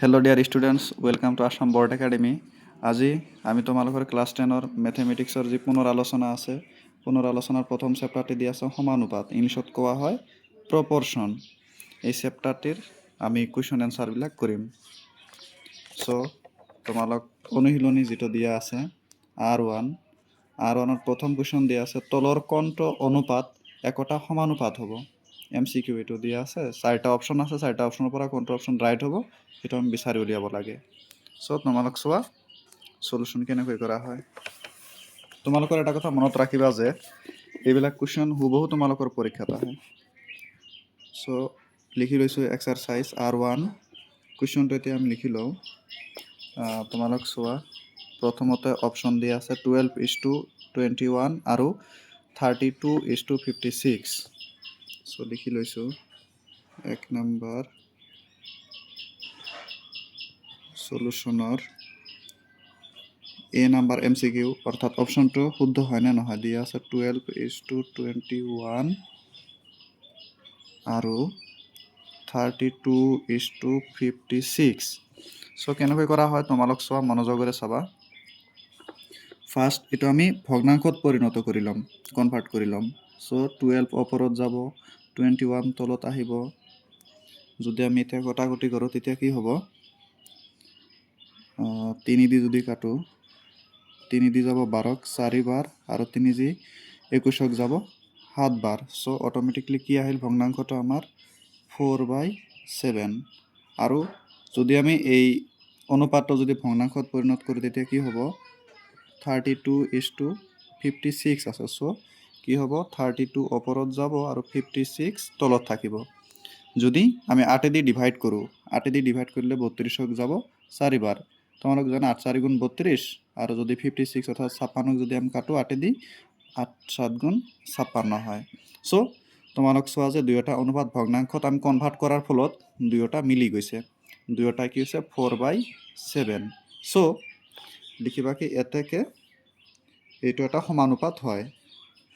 Hello dear students, welcome to Assam Board Academy. আজি আমি তোমালোকৰ ক্লাছ 10ৰ মেথমেটিক্সৰ যি পুনৰ আলোচনা আছে পুনৰ আলোচনাৰ প্ৰথম চেপ্টাৰটি দি আছে সমানুপাত ইংলিছত কোৱা হয় প্ৰপৰশ্যন এই চেপ্টাৰটিৰ আমি কুৱেশ্যন এনসাৰবিলাক কৰিম সো তোমালোক অনুশীলনী যেটো দিয়া আছে R1 প্ৰথম কুৱেশ্যন দিয়া আছে তলৰ কোনটো অনুপাত একোটা সমানুপাত হ'ব MCQ এটো দিয়া আছে চাৰিটা অপচন আছে চাৰিটা অপচনৰ পৰা কোনটো অপচন ৰাইট হ'ব এটা আমি বিচাৰি উলিয়াব লাগে সো তোমালোক চোৱা সলিউশন কেনেকৈ কৰা হয় তোমালোকৰ এটা কথা মনত ৰাখিবা যে এইবিলাক কোৱেশ্যন হুবহু তোমালোকৰ পৰীক্ষাত আহে সো লিখি লৈছো এক্সাৰসাইজ R1 কুৱেশ্যনটো এতিয়া আমি লিখি লও তোমালোক চোৱা প্ৰথমতে অপচন দিয়া আছে 12:21 আৰু 32:56 সো লিখি লৈছো এক নম্বৰ সলিউশনৰ A number MCQ অৰ্থাৎ অপশনটো শুদ্ধ হয় না নহয় দিয়া আছে 12:21 আৰু 32:56 সো কেনেকৈ কৰা হয় তোমালোক চোৱা মনোযোগৰে চাবা ফাৰ্স্ট এটা আমি ভগ্নাংশত পৰিণত কৰি লম কনভাৰ্ট কৰি লম সো 12 ওপৰত যাব 21 তলত আহিব যদি আমি এটা কটাকটি কৰো তেতিয়া কি হ'ব 3 দি যদি কাটো 3 দি যাব 12 4 বাৰ আৰু 3 দি 21ক যাব 7 বাৰ সো অটোমেটিক্যালি কি আহিল ভগ্নাংশটো আমাৰ 4/7 আৰু যদি আমি এই অনুপাতটো যদি ভগ্নাংশত পৰিণত কৰো তেতিয়া কি হ'ব 32:56 আছে সো কি হ'ব 32 ওপৰত যাব আৰু 56 তলত থাকিব যদি আমি 8 দি ডিভাইড কৰো 8 দি ডিভাইড কৰিলে 32ক যাব 4 বাৰ তোমালোক জানা 8 4 গুণ 32 আৰু যদি 56 অর্থাৎ 56 যদি আমি কাটো 8 দি 8 7 গুণ 56 হয় সো তোমালোক চোৱা যে দুইটা অনুপাত ভগ্নাংশত আমি কনভাৰ্ট কৰাৰ ফলত দুইটা মিলি গৈছে দুইটা কি হৈছে 4/7 সো লিখিবা কি এতেকে এইটো এটা সমানুপাত হয়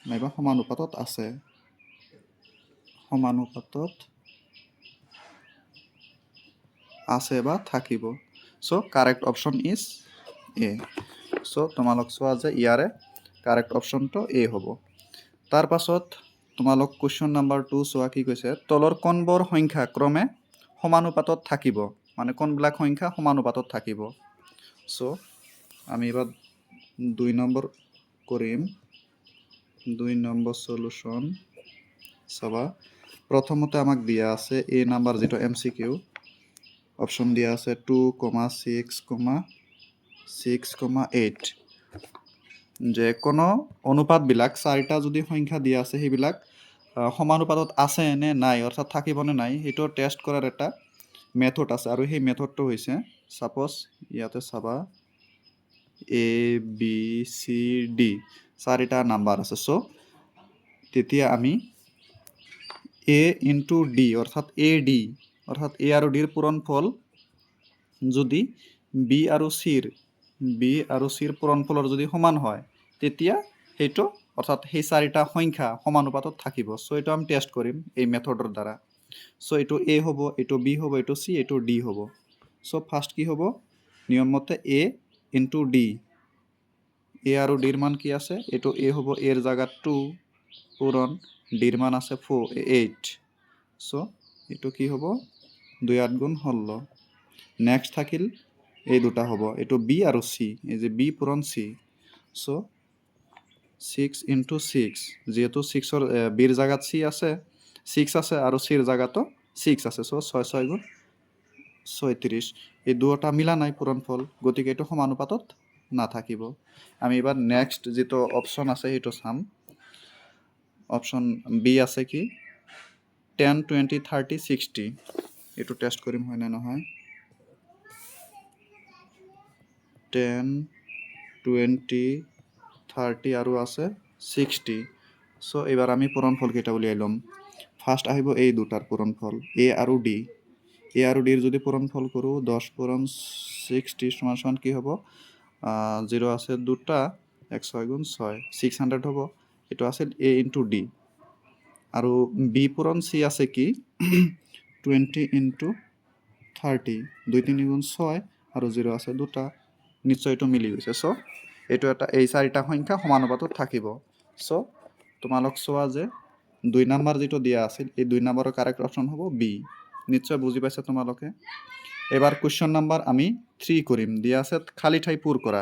নাইবা সমানুপাতত আছে সমানুপাতত আছে বা থাকিব so correct option is a so তোমালোক চোৱা যে ইয়াৰে কাৰেক্ট অপশনটো এ হ'ব তাৰ পাছত তোমালোক কোৱেশ্চন নাম্বাৰ 2 চোৱা কি কৈছে তলৰ কোনবোৰ সংখ্যা ক্ৰমে সমানুপাতত থাকিব মানে কোনবিলাক সংখ্যা সমানুপাতত থাকিব সো আমি এবাৰ 2 নম্বৰ কৰিম 2 নম্বৰ সলিউশন চাবা প্ৰথমতে আমাক দিয়া আছে এ নাম্বাৰ যেটো MCQ অপশন দিয়া আছে 2,6,6,8 যে কোনো অনুপাত বিলাক চাৰিটা যদি সংখ্যা দিয়া আছে সেইবিলাক সমানুপাতত আছে নে নাই অৰ্থাৎ থাকিব নে নাই হেটো টেস্ট কৰাৰ এটা মেথড আছে আৰু সেই মেথডটো হৈছে সাপোজ ইয়াতে চাবা A B C D চাৰিটা নাম্বাৰ আছে সো তেতিয়া আমি A into D অৰ্থাৎ AD অৰ্থাৎ A আৰু D এৰ পূৰণফল যদি B আৰু C এৰ পূৰণফলৰ যদি সমান হয় তেতিয়া হেটো অৰ্থাৎ সেই চাৰিটা সংখ্যা সমানুপাতত থাকিব সো এটা আমি টেস্ট কৰিম এই মেথডৰ দ্বাৰা সো এটো A হ'ব এটো B হ'ব এটো C এটো D হ'ব সো ফার্স্ট কি হ'ব নিয়ম মতে A into D A আৰু D এর মান কি আছে এটো A হ'ব A এর জায়গাত 2 পূরণ D এর মান আছে 8 সো এটো কি হ'ব 2 8 গুণ 16 নেক্সট থাকিল এই দুটা হ'ব এটো B আৰু C এই যে B পূরণ C সো 6 into 6 যেহেতু 6 এর B এর জায়গাত C আছে 6 আছে আৰু C এর জায়গাতো 6 আছে সো 6 6 গুণ 36 এই দুটা মিলা নাই পূরণফল গতিকে এটো সমানুপাতত না থাকিব আমি এবাৰ নেক্সট যেটো অপশন আছে হেটো চাম অপশন বি আছে কি 10 20 30 60 এটো টেস্ট কৰিম হয় না নহয় 10 20 30 আৰু আছে 60 সো এবাৰ আমি পূৰণফল কেইটা উলিয়াই লম ফাৰ্স্ট আহিব এই দুটাৰ পূৰণফল A আৰু D A আৰু D এৰ যদি পূৰণফল কৰো 10 পূরণ 60 সমান সমান কি হ'ব 0 আছে দুটা 1 6 গুণ 6 600 হ'ব এটো আছে A into D আৰু B পূরণ C আছে কি 20 into 30 2 3 গুণ 6 আৰু 0 আছে দুটা নিশ্চয় এইটো মিলি গৈছে চ' এইটো এটা এই চাৰিটা সংখ্যা সমানুপাতত থাকিব চ' তোমালোক চোৱা যে 2 নম্বৰ যেটো দিয়া আছিল এই 2 নম্বৰৰ কাৰেক্ট অপচন হ'ব বি নিশ্চয় বুজি পাইছা তোমালোকে এবাৰ কোৱেশ্চন নম্বৰ আমি 3 কৰিম দিয়া আছে খালি ঠাই পূৰ কৰা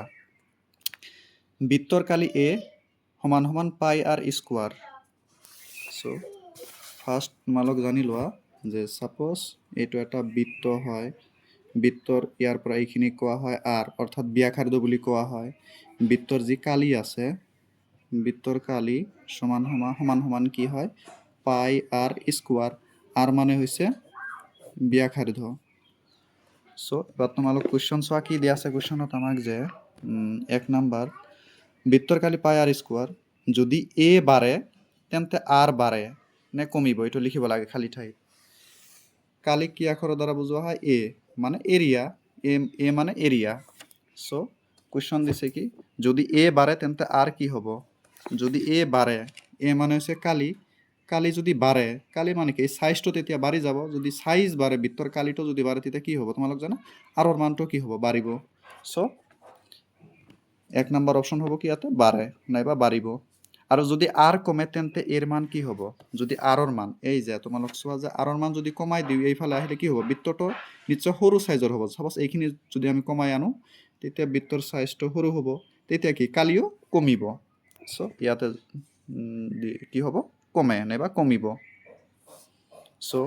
বৃত্তৰ কালি a সমান সমান পাই r স্কয়াৰ চ' ফাৰ্স্ট তোমালোক জানি লোৱা যে সাপোজ এইটো এটা বৃত্ত হয় বৃত্তৰ ইয়াৰ পৰা এইখিনি কোৱা হয় r অৰ্থাৎ ব্যাসাৰ্ধ বুলি কোৱা হয় বৃত্তৰ যি কালি আছে বৃত্তৰ কালি সমান সমান কি হয় পাই r স্কয়াৰ r মানে হৈছে ব্যাসাৰ্ধ সো এবাৰ তোমালোক কোশ্চেন চোৱা কি দিয়া আছে কোশ্চেনত আমাক যে 1 নাম্বাৰ বৃত্তৰ কালি পাই r স্কয়াৰ যদি a বাড়ে তেন্তে r বাড়ে নে কমিব এটো লিখিব লাগে খালি ঠাই কালি কি আখৰৰ দ্বাৰা বুজোৱা হয় a মানে এরিয়া a মানে এরিয়া সো কোশ্চেন দিছে কি যদি a বাড়ে তেন্তে r কি হবে যদি a বাড়ে a মানে হচ্ছে কালি কালি যদি বাড়ে কালি মানে কি সাইজটো তেতিয়া বাড়ি যাব যদি সাইজ বাড়ে বৃত্তৰ কালিটো যদি বাড়ে তেতিয়া কি হবে তোমালোক জানা r এর মানটো কি হবে বাড়িব সো 1 নাম্বার অপশন হবে কি ইয়াতে বাড়ে নাইবা বাড়িব আর যদি r কমে তেন্তে এর মান কি হবে যদি r এর মান এই যে তোমালোক সোয়া যে r এর মান যদি কমাই দিও এইফালে আহিলে কি হবে বৃত্তটো নিশ্চয় সৰু সাইজৰ হ'ব সাপোজ এইখিনি যদি আমি কমাই আনো তেতিয়া বৃত্তৰ সাইজটো সৰু হ'ব তেতিয়া কি কালিও কমিব সো ইয়াতে কি হ'ব কমে নাইবা কমিব সো